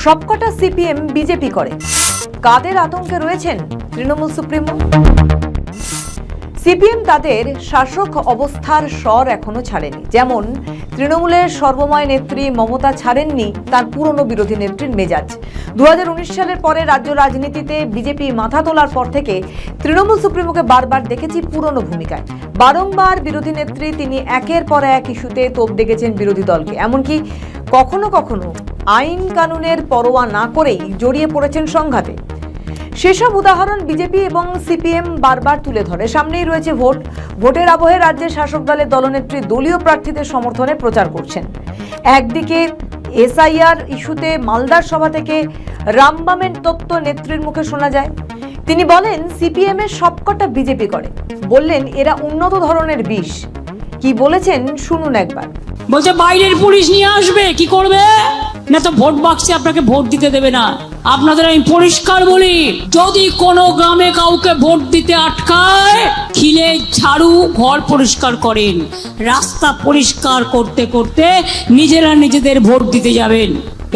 সবকটা CPM BJP করে, কাদের আতঙ্কে রয়েছেন তৃণমূল সুপ্রিমো? সিপিএম তাদের শাসক অবস্থার স্বর এখনো ছাড়েনি। যেমন তৃণমূলের সর্বময় নেত্রী মমতা ছাড়েননি তার পুরনো বিরোধী নেত্রীর মেজাজ। 2019 সালের পরে রাজ্য রাজনীতিতে বিজেপি মাথা তোলার পর থেকে তৃণমূল সুপ্রিমোকে বারবার দেখেছি পুরনো ভূমিকায়। বারংবার বিরোধী নেত্রী তিনি একের পর এক ইস্যুতে তোপ দেখেছেন বিরোধী দলকে, এমনকি কখনো কখনো আইন কানুনের পরোয়া না করেই জড়িয়ে পড়েছেন সংঘাতে। সেসব উদাহরণ বিজেপি এবং সিপিএম বারবার তুলে ধরে। সামনেই রয়েছে ভোটের আবহে রাজ্যের শাসক দলের দলনেত্রী দলীয় প্রার্থীদের সমর্থনে প্রচার করছেন। একদিকে এসআইআর ইস্যুতে মালদার সভা থেকে রামবামের তত্ত্ব নেত্রীর মুখে শোনা যায়। তিনি বলেন সিপিএম এর সবকটা বিজেপি করে, বললেন এরা উন্নত ধরনের বিষ। কি বলেছেন শুনুন একবার। বলছে বাইরের পুলিশ নিয়ে আসবে, কি করবে না তো ভোট বাক্সে আপনাকে ভোট দিতে দেবে না। আপনাদের আমি পরিষ্কার বলি, যদি কোনো গ্রামে কাউকে ভোট দিতে আটকায়, খিলে ঝাড়ু ঘর পরিষ্কার করেন, রাস্তা পরিষ্কার করতে করতে নিজেরা নিজেদের ভোট দিতে যাবেন।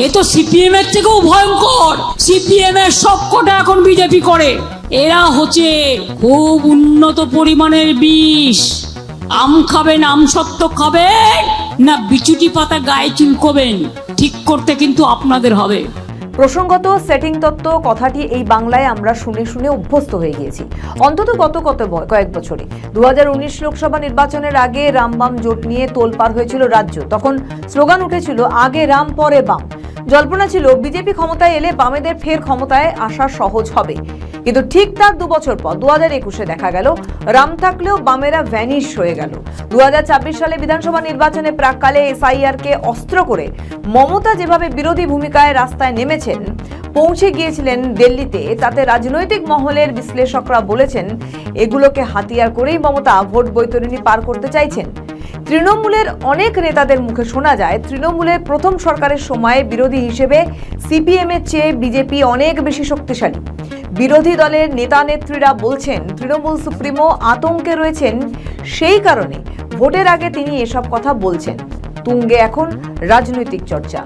এ তো সিপিএম এর থেকেও ভয়ঙ্কর। সিপিএম এর সবকটা এখন বিজেপি করে। এরা হচ্ছে খুব উন্নত পরিমাণের বিষ। আম খাবেন, আম সত্ত্ব খাবেন না বিচুটি পাতা গায়ে চুলকোবেন, ঠিক করতে কিন্তু আপনাদের হবে। প্রসঙ্গত সেটিং তত্ত্ব কথাটি এই বাংলায় আমরা শুনে শুনে অভ্যস্ত হয়ে গিয়েছি, অন্তত কয়েক বছরে। 2019 লোকসভা নির্বাচনের আগে রামবাম জোট নিয়ে তোলপাড় হয়েছিল রাজ্য। তখন স্লোগান উঠেছিল আগে রাম পরে বাম। জল্পনা ছিল বিজেপি ক্ষমতায় এলে বামেদের ফের ক্ষমতায় আসা সহজ হবে। কিন্তু ঠিক তার 2 বছর পর 2021-এ দেখা গেল রাম থাকলেও বামেরা ভ্যানিশ হয়ে গেল। 2024 সালে বিধানসভা নির্বাচনে প্রাককালে এসআইআর কে অস্ত্র করে মমতা যেভাবে বিরোধী ভূমিকায় রাস্তায় নেমেছেন, পৌঁছে গিয়েছিলেন দিল্লিতে, তাতে রাজনৈতিক মহলের বিশ্লেষকরা বলেছেন এগুলোকে হাতিয়ার করেই মমতা ভোট বৈতরণী পার করতে চাইছেন। তৃণমূলের অনেক নেতাদের মুখে শোনা যায় তৃণমূলের প্রথম সরকারের সময় বিরোধী হিসেবে সিপিএম এর চেয়ে বিজেপি অনেক বেশি শক্তিশালী। বিরোধী দলের নেতা নেত্রীরা বলছেন তৃণমূল সুপ্রিমো আতঙ্কে রয়েছেন, সেই কারণে ভোটের আগে তিনি এসব কথা বলছেন। তুঙ্গে এখন রাজনৈতিক চর্চা।